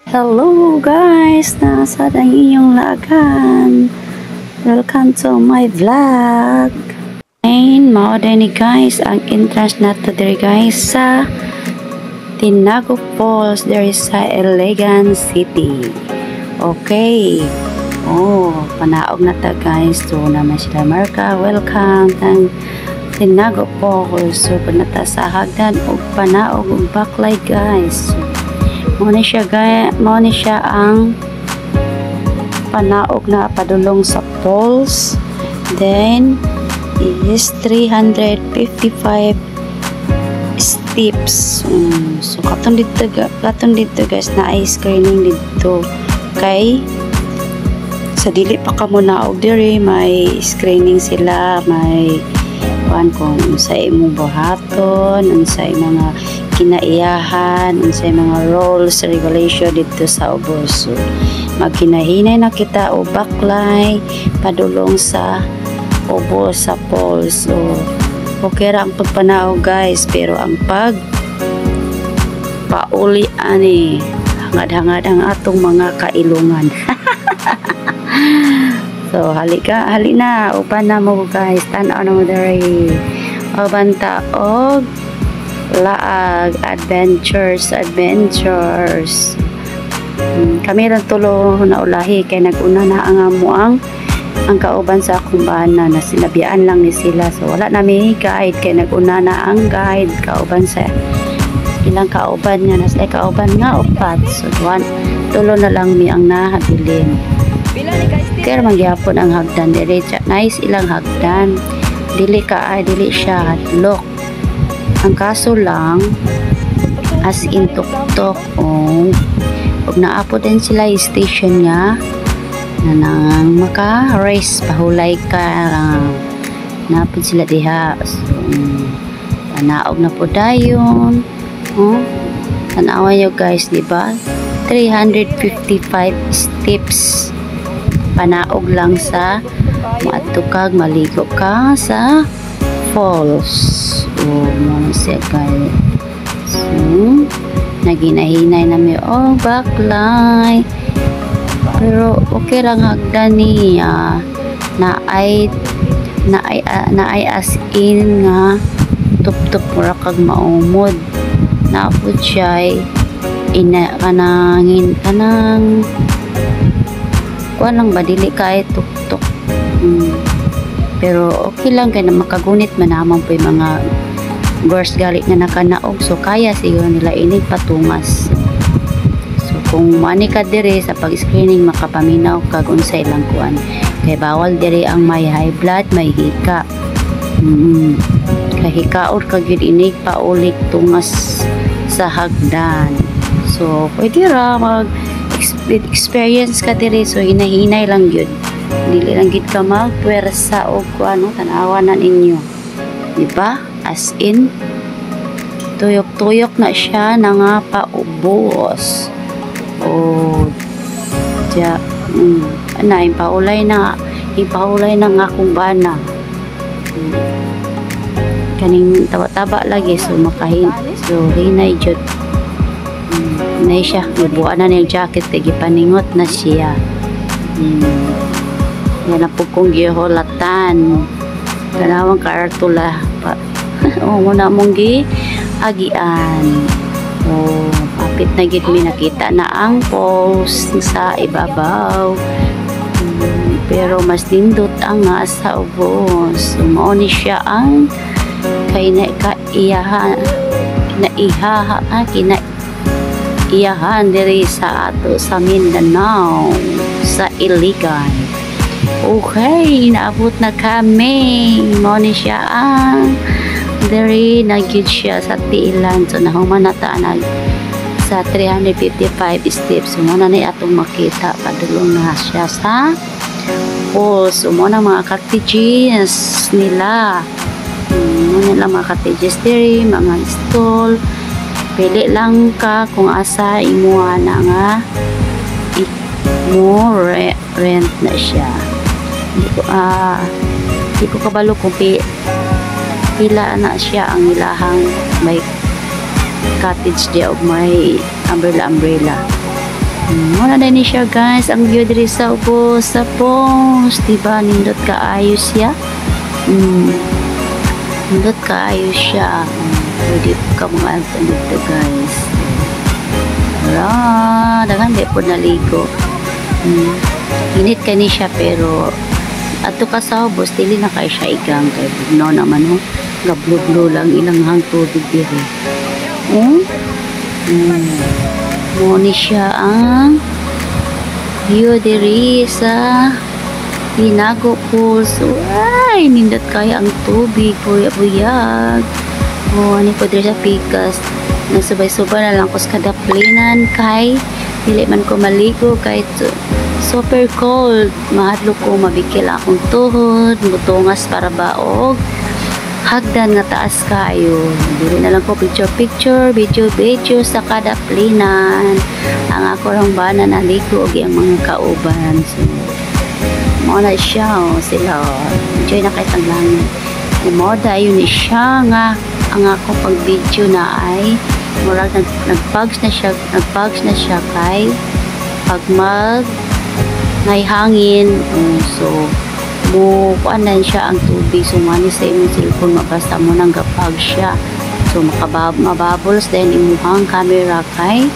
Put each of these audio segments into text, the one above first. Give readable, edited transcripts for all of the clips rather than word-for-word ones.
Hello guys! Nasa ang inyong lagan. Welcome to my vlog. And mao ni guys ang entrance nato diri guys sa Tinago Falls there sa Iligan City. Okay. Panaog na ta guys. So naman sila marka. Welcome ang Tinago Falls. So panata sa hagdan og panaog og baklay guys. Muna siya ang panaog na padulong sa falls. Then is 355 steps. So katong dito guys na ay screening dito kay sa dili pa ka mo naog diri may screening sila, may kung unsay imong buhaton, unsay mga kinaiyahan, unsay mga rules, regulation dito sa ubos. So, magkinahinay na kita o baklay padulong sa ubos sa falls. So, okay ra ang pagpanao guys, pero ang pauli ani hangad-hangad ang atong mga kailungan. So, halina, upan na mo guys, tanaw na mo dari. Banta og laag, adventures. Kami rin tulo na ulahi, kay nag-una na ang kauban sa akong bana, na sinabian lang ni sila. So, wala na may guide, kay nag-una na ang guide, kauban sa ilang kauban nga, nasa kauban nga, upat. So, tulo na lang mi ang nahabilin. Kaya mangyapon ang hagdan diretsa. Nice ilang hagdan. Dili siya hadlok. Ang kaso lang as in tuktok pag naapo din sila yung station niya na nang maka-race pahulay ka napod sila diha. So, tanaog na po dayon. Tanawan nyo guys, diba? 355 steps panaog lang sa matukag maligo ka sa falls. Muna siya guys. So, naginahinay na may baklay, pero okay lang hagdan niya na ay as in nga tup mura kag maumod na po siya kanang walang badili kay tuktok. Pero okay lang kay na makagunit man naman po yung mga girls galit na nakanaog, so kaya siguro nila inig patungas. So kung mani ka dire sa pag-screening makapaminaw kag unsay lang kuan, kay bawal dire ang may high blood, may hika. Kay hikaor kag yun inig paulit tungas sa hagdan. So pwede ra experience ka dire, so hinahinay lang yun, dili lang gid ka magpwersa o ano tanawan na ninyo, diba? As in tuyok na siya na nga paubos. Ipaulay na nga kung bana kaning taba lagi, so hinay jud. Nay siya, ibuan na niyang jacket, gipaningot na siya. Yan na po kong giholatan. Ganawang kaartula pa. Muna mong agian. Kapit na gid mi nakita na ang falls sa ibabaw. Pero mas nindot ang nga sa ubos. So, mauni siya ang kinaiyahan diri sa ato sa Mindanao sa Iligan. Okay, naabot na kami. Mauni siya ang diri nagyud siya sa tiilan. So nahuman na ta sa 355 steps. So muna na atong makita padulong na siya sa falls. So muna mga cottages nila. Muna lang mga cottages diri, mga stall. Pili lang ka kung asa imuha na nga rent na siya. Hindi ko kabalo kung pila na siya ang ilahang may cottage di og may umbrella. Muna na ni siya guys, ang view diri sa ubos sa post, diba? Nindot kaayos siya. Nindot kaayos siya. Pwede ka mga dito guys. Wala, dagan di po naligo. Init ka ni siya pero ato ka sa ubos, dili na kayo siya igang kay no naman ho. Gablo-blo lang ilang hang tubig diri. Muni siya ang view diri sa Tinago Falls. Ay, nindot kaya ang tubig, buyag. Ani po diri sa pikas. Nasubay-subay na lang ko sa kadaplinan kay dili man ko maligo kay super cold. Mahadlo ko mabikil akong tuhod, mutungas para baog. Hagdan nga taas kayo. Dili na lang ko picture, video sa kadaplinan. Ang ako lang ba na naligo og ang mga kauban. So, muna siya sila. Enjoy na kahit ang langit. Moda yun ni siya nga ang ako pag video na ay murag nagpags na siya kay pag may hangin. So mo kuanan siya ang tubig sumani sa imong cellphone mabasta mo nang gapag siya, so mababols din imuhang camera kay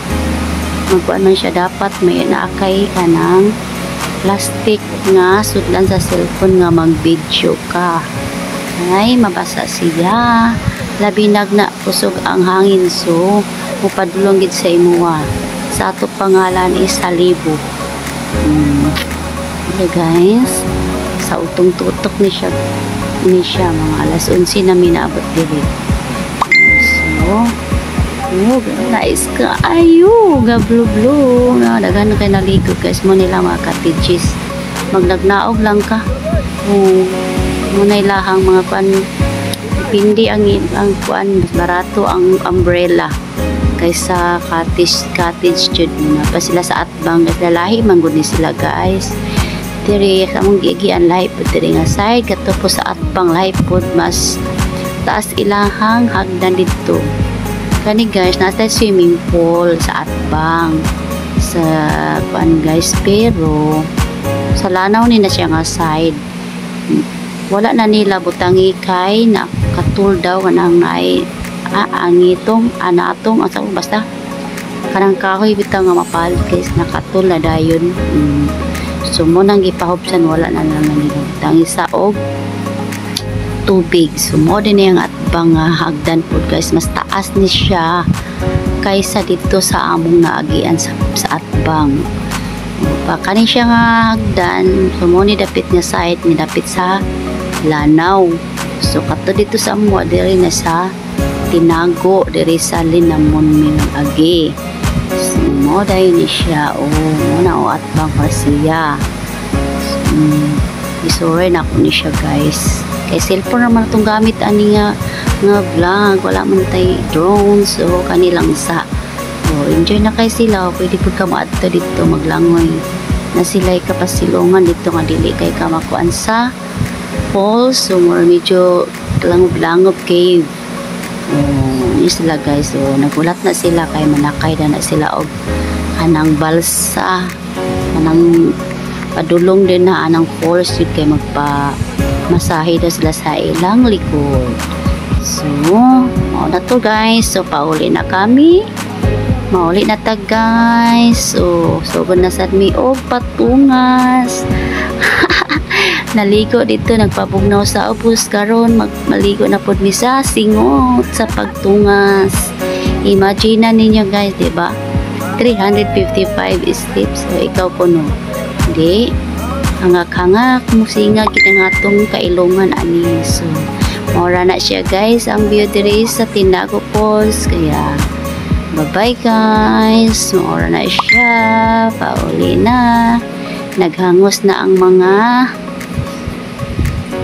magkuan man siya dapat may naakay kanang plastic nga sudlan sa cellphone nga mag-video ka ay mabasa siya labi na kusog ang hangin, so mupadulong gid sa imuha sa ato pangalan is Salibo. Okay guys, sa utong tutok ni siya mga alas 11 na minaabot diri. So nice ka ayo gablo-blo na dagan kay naligo guys mo nila mga cottages, magnagnaog lang ka muna ilahang mga kuan pindi ang kuan barato ang umbrella kaysa cottage jud na pa sila sa atbang lalahi man gud ni sila guys. Diri kamong gigian lahi po diri nga side kato po sa atbang lahi po mas taas ilahang hagdan dito kani guys nasa swimming pool sa atbang sa kuan guys, pero sa lanaw ni na siya nga side wala na nila butangi kay na katul daw kanang naay ang itong anatong asa basta kanang kahoy bitaw nga mapalit guys nakatul na dayon. So mo nang gipahubsan wala na naman nila tangi sa og tubig. So mo din yung atbang hagdan po guys, mas taas ni siya kaysa dito sa among naagian sa atbang. Pa kani siya nga hagdan, so mo ni dapit nga side ni dapit sa lanaw. So kato dito sa amo diri na sa Tinago diri sa Linamon Agi. So mo dayon ni siya mo na atbang pa siya. Isuray na ako ni siya guys. Kay cellphone naman itong gamit ani nga vlog, wala man tay drone, so kanilang sa enjoy na kay sila. Pwede po ka maadto dito maglangoy na sila'y kapasilungan dito nga dili kay ka makuan sa falls, so more medyo langob cave. Yun sila guys, so nagulat na sila kay manakay na sila og kanang balsa kanang padulong din na anang falls yun kay masahe daw sila sa ilang likod. So na to guys, so pauli na kami, mauli na ta guys. So na sad mi og patungas naligo dito, nagpabugnaw sa ubos karon maligo na pod mi sa singot sa pagtungas. Imagine na ninyo guys, diba 355 steps, so ikaw kuno di hangak-hangak musinga ginangatong kailungan ani. So mora na siya guys ang view diri sa Tinago Falls, kaya bye bye guys, mora na siya, pauli na, naghangos na ang mga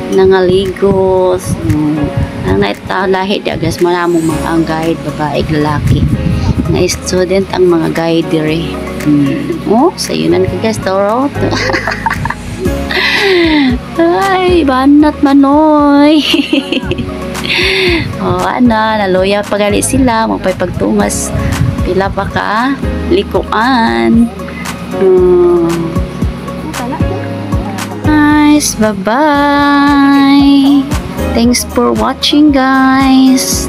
nangaligos. Ang naitalahi di agas mo na mong mga ang guide babae lalaki na student ang mga guide dire. Sayunan ka guys toro. Ay banat manoy. Naloya pagali sila magpay pagtungas pila pa ka likuan. Guys, bye-bye. Thanks for watching, guys.